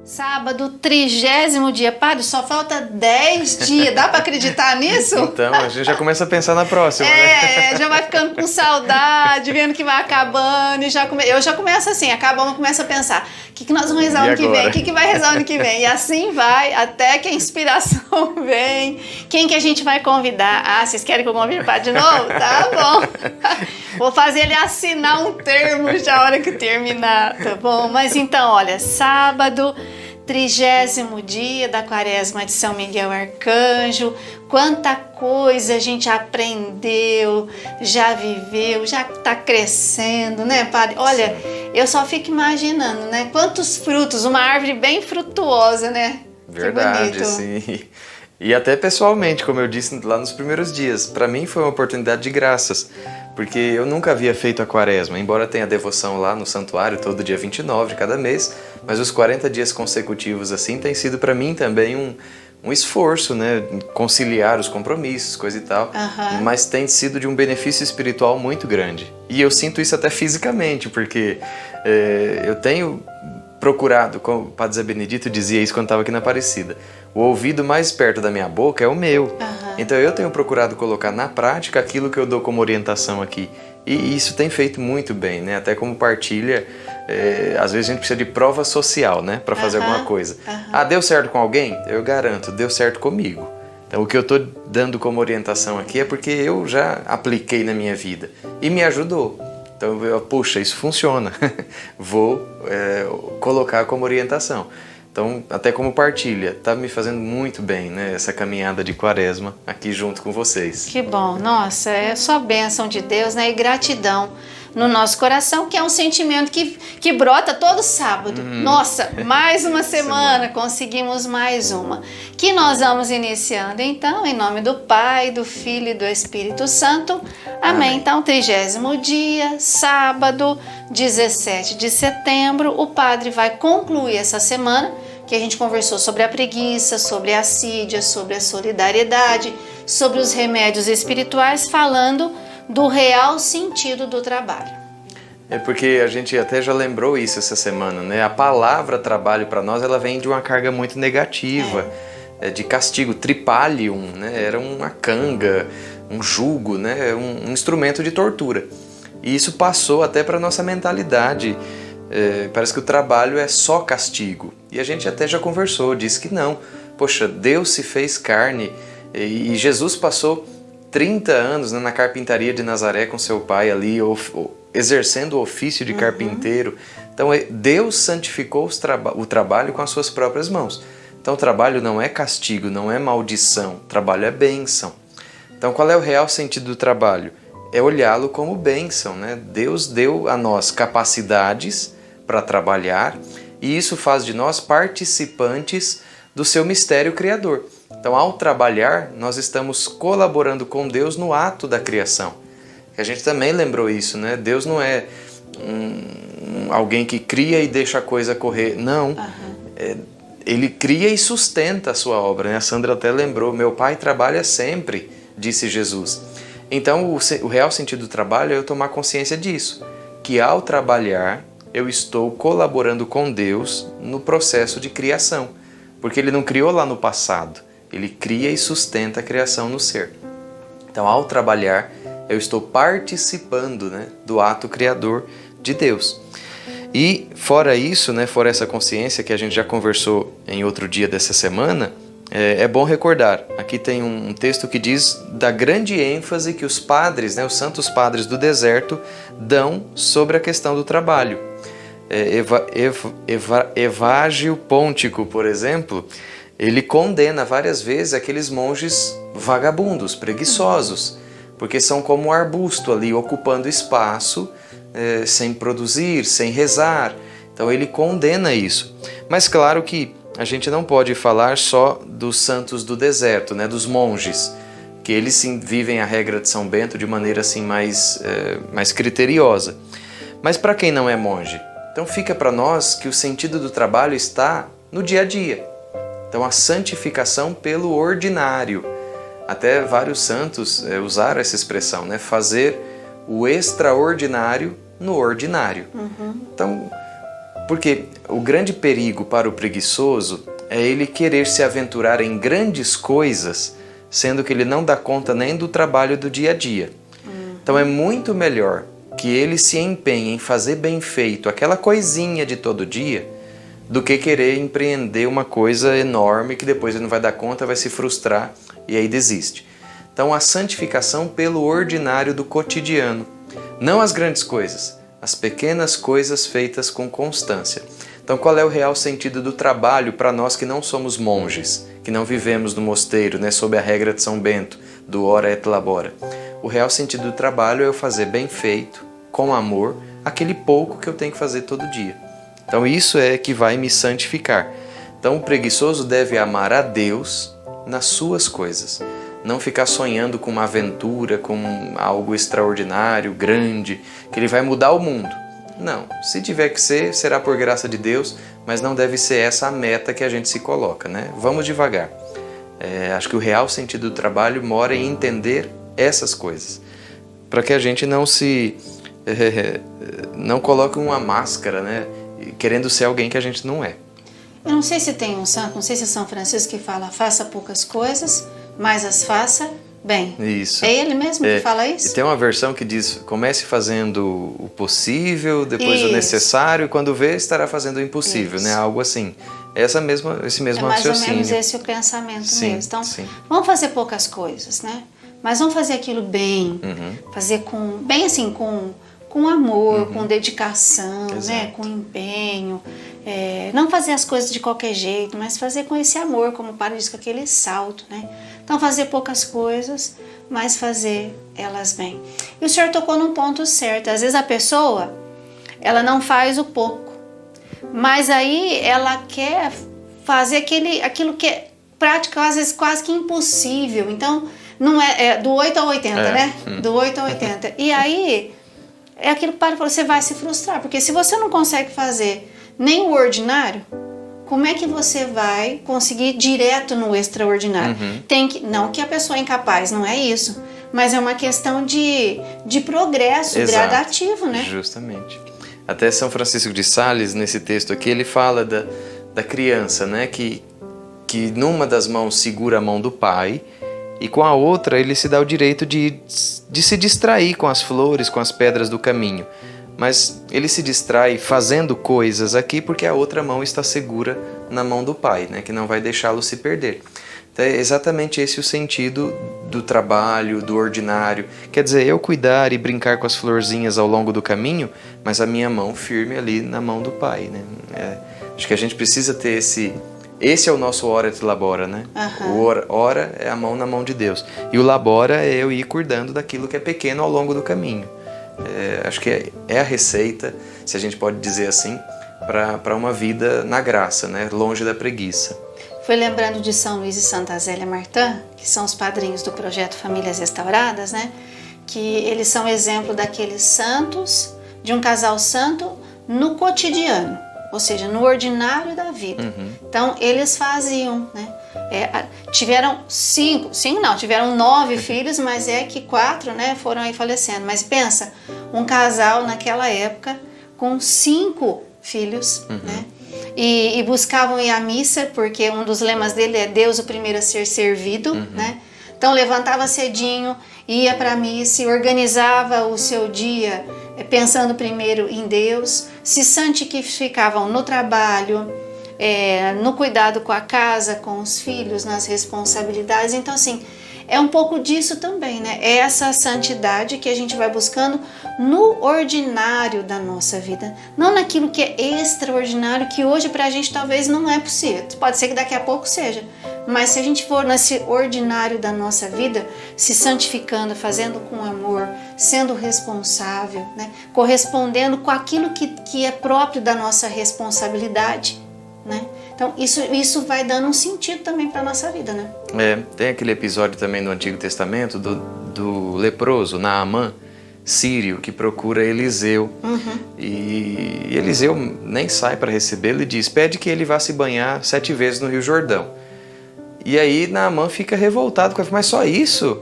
Sábado, 30º dia. Padre, só falta 10 dias. Dá pra acreditar nisso? Então, a gente já começa a pensar na próxima, né? Já vai ficando com saudade, vendo que vai acabando. Eu já começo assim, acabamos, começo a pensar: o que nós vamos rezar ano que vem? O que vai rezar ano que vem? E assim vai, até que a inspiração vem. Quem que a gente vai convidar? Ah, vocês querem que eu convide o padre de novo? Tá bom. Vou fazer ele assinar um termo já a hora que terminar, tá bom? Mas então, olha, sábado, 30º dia da Quaresma de São Miguel Arcanjo. Quanta coisa a gente aprendeu, já viveu, já está crescendo, né, padre? Olha, eu só fico imaginando, né? Quantos frutos, uma árvore bem frutuosa, né? Verdade, que bonito. Sim. E até pessoalmente, como eu disse lá nos primeiros dias, para mim foi uma oportunidade de graças, porque eu nunca havia feito a Quaresma, embora tenha devoção lá no santuário todo dia 29 de cada mês, mas os 40 dias consecutivos assim tem sido para mim também um esforço, né, conciliar os compromissos, coisa e tal, mas tem sido de um benefício espiritual muito grande. E eu sinto isso até fisicamente, porque eu tenho procurado, como o Padre Zé Benedito dizia isso quando estava aqui na Aparecida, o ouvido mais perto da minha boca é o meu. Então eu tenho procurado colocar na prática aquilo que eu dou como orientação aqui. E isso tem feito muito bem, né? Até como partilha, às vezes a gente precisa de prova social, né? Para fazer alguma coisa. Ah, deu certo com alguém? Eu garanto, deu certo comigo. Então o que eu estou dando como orientação aqui é porque eu já apliquei na minha vida e me ajudou. Então, puxa, isso funciona. Vou colocar como orientação. Então, até como partilha, tá me fazendo muito bem, né? Essa caminhada de Quaresma aqui junto com vocês. Que bom, nossa, é só bênção de Deus, né? E gratidão no nosso coração, que é um sentimento que brota todo sábado. Nossa, mais uma semana, conseguimos mais uma. Que nós vamos iniciando, então, em nome do Pai, do Filho e do Espírito Santo. Amém. Então, 30º dia, sábado, 17 de setembro, o Padre vai concluir essa semana, que a gente conversou sobre a preguiça, sobre a assídia, sobre a solidariedade, sobre os remédios espirituais, falando do real sentido do trabalho. É porque a gente até já lembrou isso essa semana, né? A palavra trabalho para nós, ela vem de uma carga muito negativa, de castigo, tripalium, né? Era uma canga, um jugo, né? Um instrumento de tortura. E isso passou até para nossa mentalidade. Parece que o trabalho é só castigo. E a gente até já conversou, disse que não. Poxa, Deus se fez carne e Jesus passou 30 anos, né, na carpintaria de Nazaré com seu pai ali, exercendo o ofício de carpinteiro. Então Deus santificou o trabalho com as suas próprias mãos. Então o trabalho não é castigo, não é maldição, o trabalho é bênção. Então qual é o real sentido do trabalho? É olhá-lo como bênção, né? Deus deu a nós capacidades para trabalhar e isso faz de nós participantes do seu mistério criador. Então, ao trabalhar, nós estamos colaborando com Deus no ato da criação. A gente também lembrou isso, né? Deus não é alguém que cria e deixa a coisa correr. Não. Ele cria e sustenta a sua obra, né? A Sandra até lembrou, meu pai trabalha sempre, disse Jesus. Então, o real sentido do trabalho é eu tomar consciência disso, que ao trabalhar, eu estou colaborando com Deus no processo de criação, porque Ele não criou lá no passado, Ele cria e sustenta a criação no ser. Então, ao trabalhar, eu estou participando, né, do ato criador de Deus. E fora isso, né, fora essa consciência que a gente já conversou em outro dia dessa semana, é bom recordar, aqui tem um texto que diz da grande ênfase que os padres, né, os santos padres do deserto, dão sobre a questão do trabalho. Evágio Pôntico, por exemplo, ele condena várias vezes aqueles monges vagabundos, preguiçosos, porque são como um arbusto ali, ocupando espaço, sem produzir, sem rezar. Então ele condena isso. Mas claro que a gente não pode falar só dos santos do deserto, né, dos monges, que eles sim vivem a regra de São Bento de maneira assim mais criteriosa. Mas para quem não é monge, então fica para nós que o sentido do trabalho está no dia a dia. Então a santificação pelo ordinário. Até vários santos usaram essa expressão, né, fazer o extraordinário no ordinário. Então Porque o grande perigo para o preguiçoso é ele querer se aventurar em grandes coisas, sendo que ele não dá conta nem do trabalho do dia a dia. Então é muito melhor que ele se empenhe em fazer bem feito aquela coisinha de todo dia, do que querer empreender uma coisa enorme que depois ele não vai dar conta, vai se frustrar e aí desiste. Então a santificação pelo ordinário do cotidiano, não as grandes coisas, as pequenas coisas feitas com constância. Então qual é o real sentido do trabalho para nós que não somos monges, que não vivemos no mosteiro, né, sob a regra de São Bento, do ora et labora? O real sentido do trabalho é eu fazer bem feito, com amor, aquele pouco que eu tenho que fazer todo dia. Então isso é que vai me santificar. Então o preguiçoso deve amar a Deus nas suas coisas. Não ficar sonhando com uma aventura, com algo extraordinário, grande, que ele vai mudar o mundo. Não, se tiver que ser, será por graça de Deus, mas não deve ser essa a meta que a gente se coloca, né? Vamos devagar. Acho que o real sentido do trabalho mora em entender essas coisas, para que a gente não coloque uma máscara, né? Querendo ser alguém que a gente não é. Eu não sei se tem um santo, não sei se é São Francisco que fala faça poucas coisas, mas as faça bem. Isso. É ele mesmo que fala isso? E tem uma versão que diz, comece fazendo o possível, depois o necessário, e quando vê, estará fazendo o impossível, né? Algo assim. Esse mesmo raciocínio. É mais ou menos esse o pensamento mesmo. Então, vamos fazer poucas coisas, né? Mas vamos fazer aquilo bem, fazer bem assim, com amor, com dedicação, né? Com empenho. Não fazer as coisas de qualquer jeito, mas fazer com esse amor, como o padre diz, com aquele salto, né? Então fazer poucas coisas, mas fazer elas bem. E o senhor tocou num ponto certo. Às vezes a pessoa, ela não faz o pouco, mas aí ela quer fazer aquilo que é prático, às vezes quase que impossível. Então, não é do 8 ao 80, né? Do 8 ao 80. E aí, é aquilo que o padre falou, você vai se frustrar, porque se você não consegue fazer nem o ordinário, como é que você vai conseguir direto no extraordinário? Não que a pessoa é incapaz, não é isso, mas é uma questão de progresso gradativo, né? Justamente. Até São Francisco de Sales, nesse texto aqui, ele fala da criança, né? Que numa das mãos segura a mão do pai e com a outra ele se dá o direito de se distrair com as flores, com as pedras do caminho. Mas ele se distrai fazendo coisas aqui porque a outra mão está segura na mão do pai, né? Que não vai deixá-lo se perder. Então é exatamente esse o sentido do trabalho, do ordinário. Quer dizer, eu cuidar e brincar com as florzinhas ao longo do caminho, mas a minha mão firme ali na mão do pai, né? Acho que a gente precisa ter esse é o nosso ora et labora, né? O ora é a mão na mão de Deus. E o labora é eu ir cuidando daquilo que é pequeno ao longo do caminho. Acho que é a receita, se a gente pode dizer assim, para uma vida na graça, né? Longe da preguiça. Foi lembrando de São Luís e Santa Zélia Martã, que são os padrinhos do projeto Famílias Restauradas, né? Que eles são exemplo daqueles santos, de um casal santo no cotidiano, ou seja, no ordinário da vida. Então, eles faziam, né? Tiveram tiveram 9 filhos, mas que 4, né, foram aí falecendo. Mas pensa, um casal naquela época com 5 filhos, né? E buscavam ir à missa, porque um dos lemas dele é Deus o primeiro a ser servido, né? Então levantava cedinho, ia para a missa e organizava o seu dia pensando primeiro em Deus, se santificavam no trabalho, no cuidado com a casa, com os filhos, nas responsabilidades. Então assim, é um pouco disso também, né? É essa santidade que a gente vai buscando no ordinário da nossa vida, não naquilo que é extraordinário, que hoje pra gente talvez não é possível. Pode ser que daqui a pouco seja, mas se a gente for nesse ordinário da nossa vida, se santificando, fazendo com amor, sendo responsável, né? Correspondendo com aquilo que é próprio da nossa responsabilidade, né? Então isso vai dando um sentido também para a nossa vida, né? Tem aquele episódio também no Antigo Testamento do leproso, Naamã, sírio, que procura Eliseu. E Eliseu nem sai para recebê-lo e diz, pede que ele vá se banhar 7 vezes no Rio Jordão. E aí Naamã fica revoltado, mas só isso?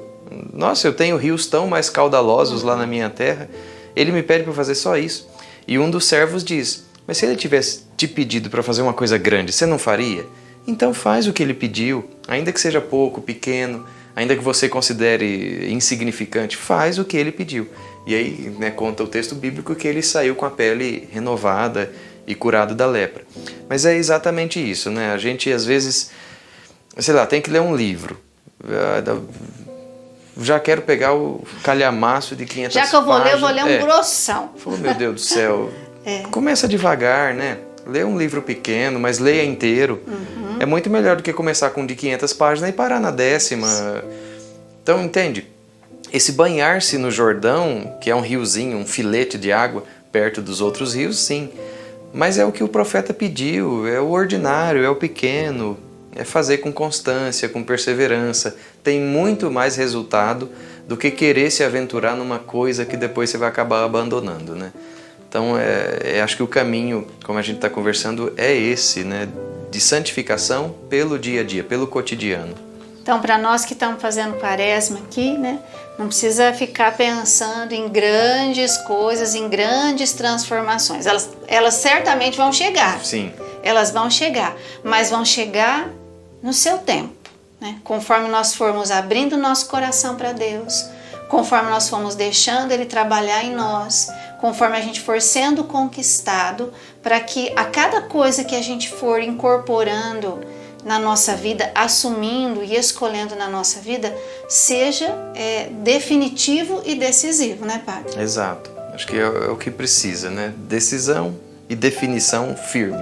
Nossa, eu tenho rios tão mais caudalosos lá na minha terra, ele me pede para fazer só isso. E um dos servos diz, Mas se ele tivesse te pedido para fazer uma coisa grande, você não faria? Então faz o que ele pediu, ainda que seja pouco, pequeno, ainda que você considere insignificante, faz o que ele pediu. E aí, né, conta o texto bíblico que ele saiu com a pele renovada e curado da lepra. Mas é exatamente isso, né? A gente às vezes, sei lá, tem que ler um livro. Já quero pegar o calhamaço de 500 páginas. Já que eu vou ler, eu vou ler um grossão. Oh, meu Deus do céu. Começa devagar, né? Lê um livro pequeno, mas leia inteiro. É muito melhor do que começar com de 500 páginas e parar na 10ª. Então, entende? Esse banhar-se no Jordão, que é um riozinho, um filete de água perto dos outros rios, sim. Mas é o que o profeta pediu, é o ordinário, é o pequeno, é fazer com constância, com perseverança. Tem muito mais resultado do que querer se aventurar numa coisa que depois você vai acabar abandonando, né? Então, acho que o caminho, como a gente está conversando, é esse, né? De santificação pelo dia a dia, pelo cotidiano. Então, para nós que estamos fazendo quaresma aqui, né? Não precisa ficar pensando em grandes coisas, em grandes transformações. Elas certamente vão chegar. Sim. Elas vão chegar, mas vão chegar no seu tempo, né? Conforme nós formos abrindo nosso coração para Deus, conforme nós formos deixando Ele trabalhar em nós, conforme a gente for sendo conquistado, para que a cada coisa que a gente for incorporando na nossa vida, assumindo e escolhendo na nossa vida, seja definitivo e decisivo, né, Padre? Exato. Acho que é o que precisa, né? Decisão e definição firme.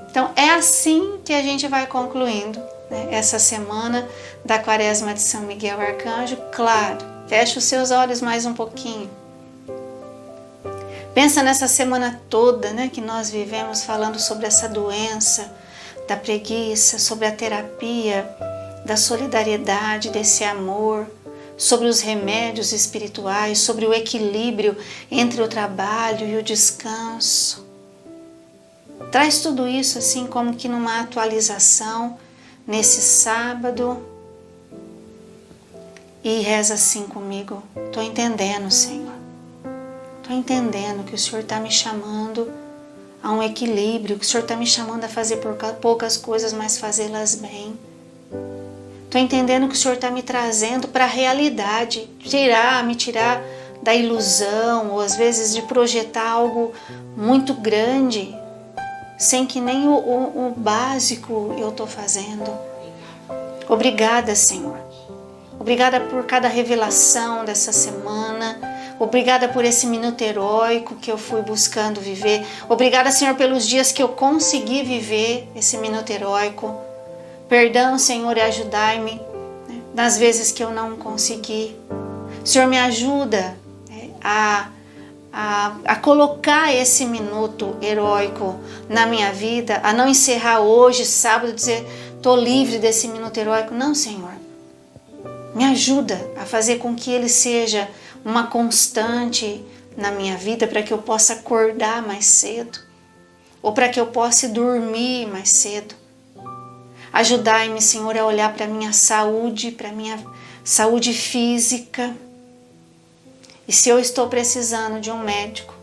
Então, é assim que a gente vai concluindo, né, essa semana da Quaresma de São Miguel Arcanjo. Claro, feche os seus olhos mais um pouquinho. Pensa nessa semana toda, né, que nós vivemos falando sobre essa doença da preguiça, sobre a terapia, da solidariedade, desse amor, sobre os remédios espirituais, sobre o equilíbrio entre o trabalho e o descanso. Traz tudo isso assim como que numa atualização nesse sábado e reza assim comigo. Estou entendendo, Senhor. Estou entendendo que o Senhor está me chamando a um equilíbrio, que o Senhor está me chamando a fazer poucas coisas, mas fazê-las bem. Estou entendendo que o Senhor está me trazendo para a realidade, me tirar da ilusão, ou às vezes de projetar algo muito grande, sem que nem o básico eu estou fazendo. Obrigada, Senhor. Obrigada por cada revelação dessa semana. Obrigada por esse minuto heróico que eu fui buscando viver. Obrigada, Senhor, pelos dias que eu consegui viver esse minuto heróico. Perdão, Senhor, e ajudai-me, né, nas vezes que eu não consegui. Senhor, me ajuda a colocar esse minuto heróico na minha vida, a não encerrar hoje, sábado, dizer, estou livre desse minuto heróico. Não, Senhor. Me ajuda a fazer com que ele seja uma constante na minha vida, para que eu possa acordar mais cedo, ou para que eu possa dormir mais cedo. Ajudai-me, Senhor, a olhar para a minha saúde física. E se eu estou precisando de um médico,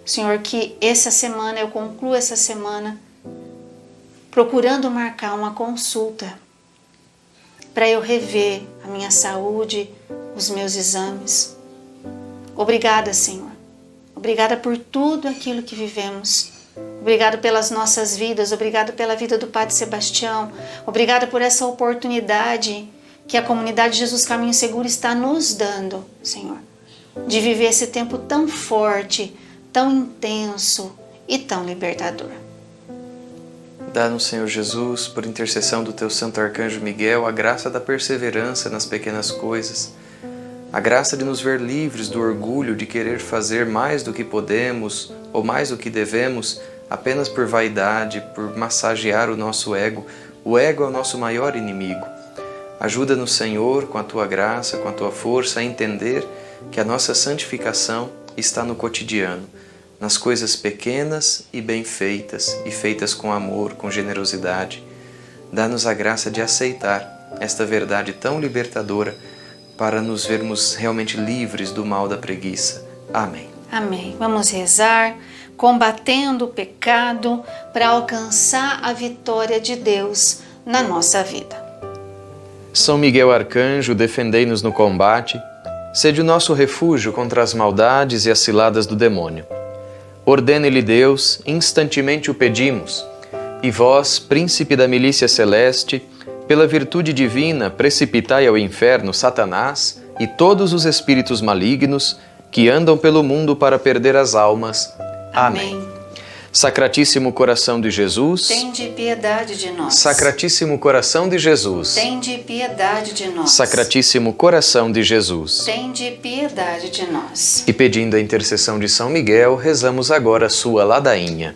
Senhor, que essa semana, eu concluo essa semana, procurando marcar uma consulta, para eu rever a minha saúde, os meus exames. Obrigada, Senhor. Obrigada por tudo aquilo que vivemos. Obrigada pelas nossas vidas. Obrigada pela vida do Padre Sebastião. Obrigada por essa oportunidade que a comunidade Jesus Caminho Seguro está nos dando, Senhor, de viver esse tempo tão forte, tão intenso e tão libertador. Dá-nos, Senhor Jesus, por intercessão do teu santo arcanjo Miguel, a graça da perseverança nas pequenas coisas, a graça de nos ver livres do orgulho de querer fazer mais do que podemos ou mais do que devemos, apenas por vaidade, por massagear o nosso ego. O ego é o nosso maior inimigo. Ajuda-nos, Senhor, com a tua graça, com a tua força, a entender que a nossa santificação está no cotidiano, nas coisas pequenas e bem feitas, e feitas com amor, com generosidade. Dá-nos a graça de aceitar esta verdade tão libertadora para nos vermos realmente livres do mal da preguiça. Amém. Amém. Vamos rezar combatendo o pecado para alcançar a vitória de Deus na nossa vida. São Miguel Arcanjo, defendei-nos no combate, sede o nosso refúgio contra as maldades e as ciladas do demônio. Ordene-lhe Deus, instantemente o pedimos, e vós, príncipe da milícia celeste, pela virtude divina, precipitai ao inferno Satanás e todos os espíritos malignos que andam pelo mundo para perder as almas. Amém. Sacratíssimo coração de Jesus, tende piedade de nós. Sacratíssimo coração de Jesus, tende piedade de nós. Sacratíssimo coração de Jesus, tende piedade de nós. E pedindo a intercessão de São Miguel, rezamos agora a sua ladainha.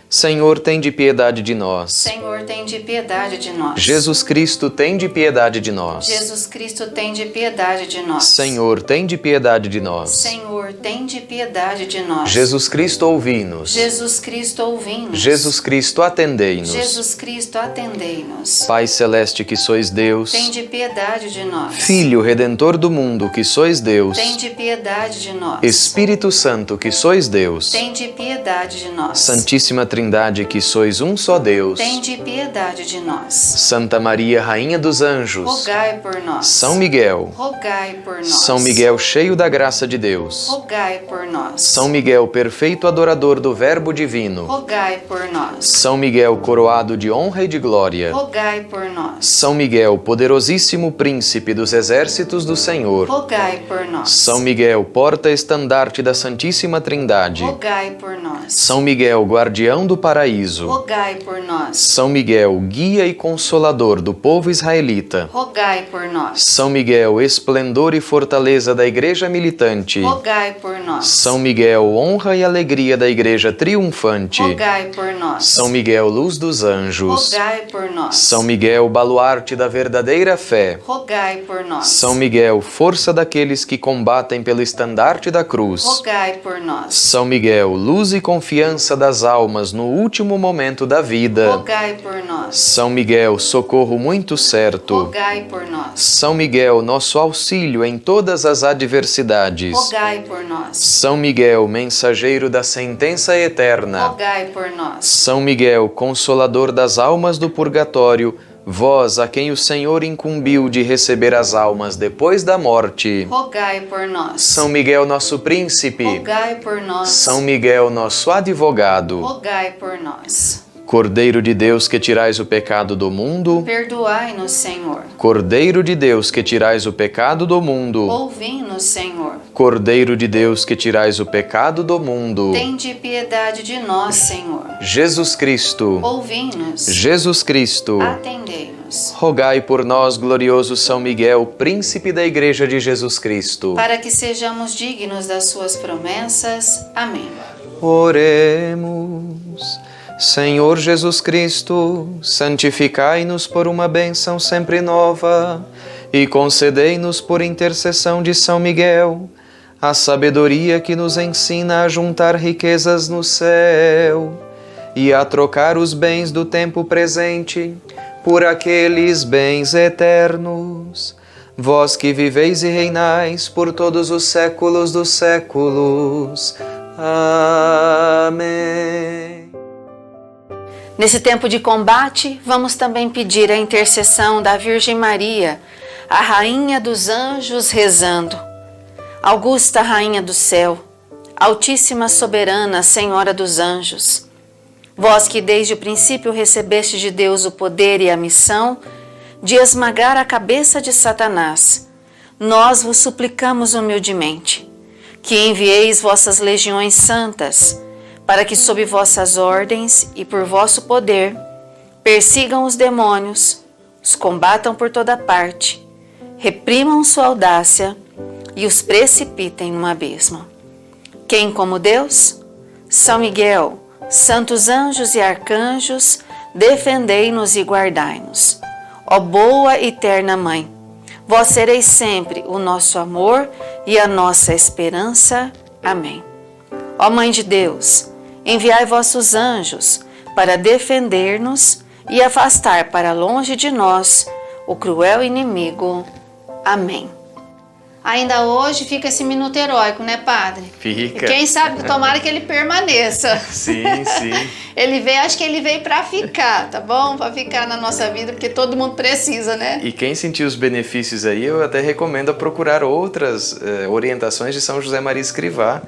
Senhor, tende piedade de nós. Senhor, tende piedade de nós. Jesus Cristo, tende piedade de nós. Jesus Cristo, tende piedade de nós. Senhor, tende piedade de nós. Senhor, tende piedade de nós. Jesus Cristo, ouvi-nos. Jesus Cristo, ouvi-nos. Jesus Cristo, atendei-nos. Jesus Cristo, atendei-nos. Pai celeste que sois Deus, tende piedade de nós. Filho redentor do mundo que sois Deus, tende piedade de nós. Espírito Santo que sois Deus, tende piedade de nós. Santíssima Trindade que sois um só Deus, tende piedade de nós. Santa Maria, Rainha dos Anjos, rogai por nós. São Miguel, rogai por nós. São Miguel cheio da graça de Deus, rogai por nós. São Miguel perfeito adorador do Verbo divino, rogai por nós. São Miguel coroado de honra e de glória, rogai por nós. São Miguel poderosíssimo príncipe dos exércitos do Senhor, rogai por nós. São Miguel porta-estandarte da Santíssima Trindade, rogai por nós. São Miguel guardião do paraíso, rogai por nós. São Miguel guia e consolador do povo israelita, rogai por nós. São Miguel esplendor e fortaleza da igreja militante, rogai por nós. São Miguel honra e alegria da igreja triunfante, rogai por nós. São Miguel luz dos anjos, rogai por nós. São Miguel baluarte da verdadeira fé, rogai por nós. São Miguel força daqueles que combatem pelo estandarte da cruz, rogai por nós. São Miguel luz e confiança das almas no último momento da vida, rogai por nós. São Miguel socorro muito certo, rogai por nós. São Miguel nosso auxílio em todas as adversidades, rogai por nós. São Miguel mensageiro da sentença eterna, rogai por nós. São Miguel consolador das almas do purgatório, vós a quem o Senhor incumbiu de receber as almas depois da morte, rogai por nós. São Miguel nosso príncipe, rogai por nós. São Miguel nosso advogado, rogai por nós. Cordeiro de Deus que tirais o pecado do mundo, perdoai-nos, Senhor. Cordeiro de Deus que tirais o pecado do mundo, ouvi-nos, Senhor. Cordeiro de Deus que tirais o pecado do mundo, tende piedade de nós, Senhor. Jesus Cristo, ouvi-nos. Jesus Cristo, atendei-nos. Rogai por nós, glorioso São Miguel, príncipe da Igreja de Jesus Cristo, para que sejamos dignos das suas promessas. Amém. Oremos. Senhor Jesus Cristo, santificai-nos por uma bênção sempre nova e concedei-nos por intercessão de São Miguel a sabedoria que nos ensina a juntar riquezas no céu e a trocar os bens do tempo presente por aqueles bens eternos. Vós que viveis e reinais por todos os séculos dos séculos. Amém. Nesse tempo de combate, vamos também pedir a intercessão da Virgem Maria, a Rainha dos Anjos, rezando. Augusta Rainha do Céu, Altíssima Soberana Senhora dos Anjos, vós que desde o princípio recebeste de Deus o poder e a missão de esmagar a cabeça de Satanás, nós vos suplicamos humildemente que envieis vossas legiões santas, para que sob vossas ordens e por vosso poder persigam os demônios, os combatam por toda parte, reprimam sua audácia e os precipitem no abismo. Quem como Deus? São Miguel, santos anjos e arcanjos, defendei-nos e guardai-nos. Ó boa e eterna Mãe, vós sereis sempre o nosso amor e a nossa esperança. Amém. Ó Mãe de Deus, enviai vossos anjos para defender-nos e afastar para longe de nós o cruel inimigo. Amém. ainda hoje fica esse minuto heróico, né, padre? Fica. E quem sabe, tomara que ele permaneça. Sim, sim. Ele veio, acho que ele veio para ficar, tá bom? Para ficar na nossa vida, porque todo mundo precisa, né? E quem sentiu os benefícios aí, eu até recomendo a procurar outras orientações de São José Maria Escrivá.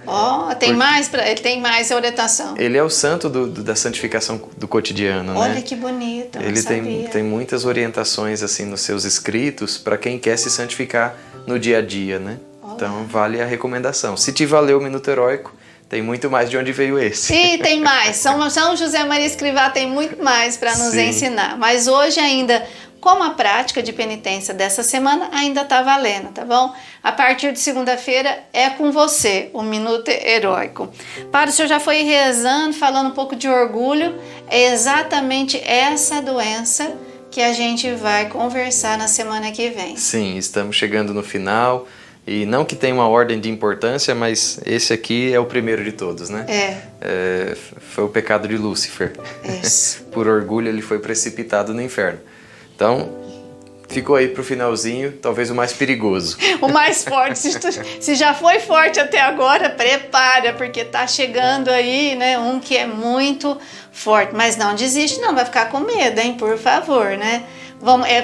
Ele tem mais orientação. Ele é o santo da santificação do cotidiano, né? Olha que bonito, ele tem muitas orientações assim nos seus escritos para quem quer se santificar no dia a dia, né? Olá. Então vale a recomendação. Se te valeu o Minuto Heróico, tem muito mais de onde veio esse. Sim, tem mais. São José Maria Escrivá tem muito mais para nos ensinar. Mas hoje ainda, como a prática de penitência dessa semana ainda está valendo, tá bom? A partir de segunda-feira é com você, o Minuto Heróico. Padre, o senhor já foi rezando, falando um pouco de orgulho. É exatamente essa doença que a gente vai conversar na semana que vem. Sim, estamos chegando no final. E não que tenha uma ordem de importância, mas esse aqui é o primeiro de todos, né? Foi o pecado de Lúcifer. Isso. Por orgulho ele foi precipitado no inferno. Então, ficou aí pro finalzinho, talvez o mais perigoso. O mais forte. Se já foi forte até agora, prepara, porque tá chegando aí, né, um que é muito forte. Mas não desiste não, vai ficar com medo, hein? Por favor, né?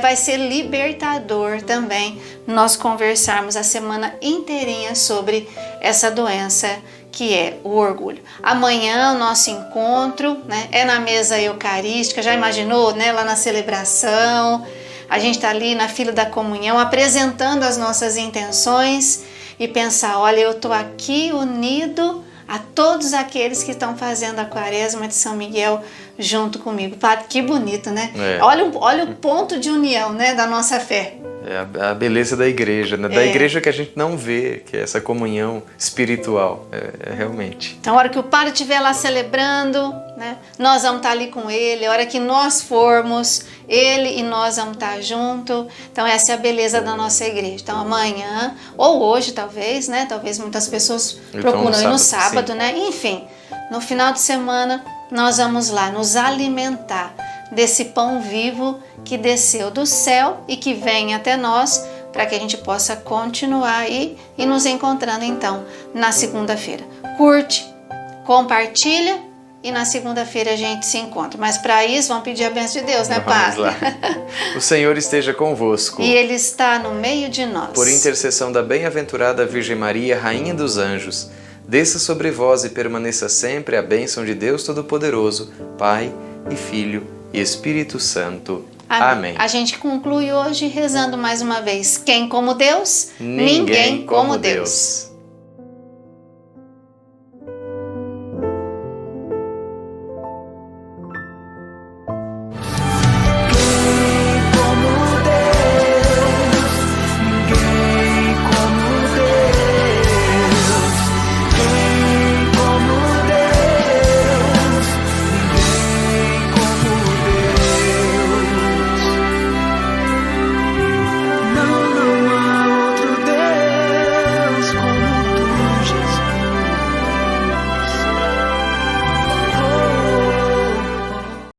Vai ser libertador também nós conversarmos a semana inteirinha sobre essa doença que é o orgulho. Amanhã o nosso encontro, né, é na mesa eucarística, já imaginou, né, lá na celebração, a gente está ali na fila da comunhão apresentando as nossas intenções e pensar, olha, eu estou aqui unido a todos aqueles que estão fazendo a Quaresma de São Miguel junto comigo. Padre, que bonito, né? Olha o ponto de união, né, da nossa fé. É a beleza da igreja, né? Da igreja que a gente não vê, que é essa comunhão espiritual, realmente. Então, a hora que o padre estiver lá celebrando, né, nós vamos estar ali com ele. A hora que nós formos, ele e nós vamos estar junto. Então, essa é a beleza da nossa igreja. Então, amanhã, ou hoje talvez, né? Talvez muitas pessoas procuram ir no sábado, né? Enfim, no final de semana, nós vamos lá nos alimentar desse pão vivo que desceu do céu e que vem até nós, para que a gente possa continuar aí e nos encontrando então na segunda-feira. Curte, compartilha e na segunda-feira a gente se encontra. Mas para isso vamos pedir a bênção de Deus, né, Padre? Vamos lá. O Senhor esteja convosco. E Ele está no meio de nós. Por intercessão da bem-aventurada Virgem Maria, Rainha dos Anjos, desça sobre vós e permaneça sempre a bênção de Deus Todo-Poderoso, Pai e Filho e Espírito Santo. Amém. A gente conclui hoje rezando mais uma vez. Quem como Deus? Ninguém como Deus.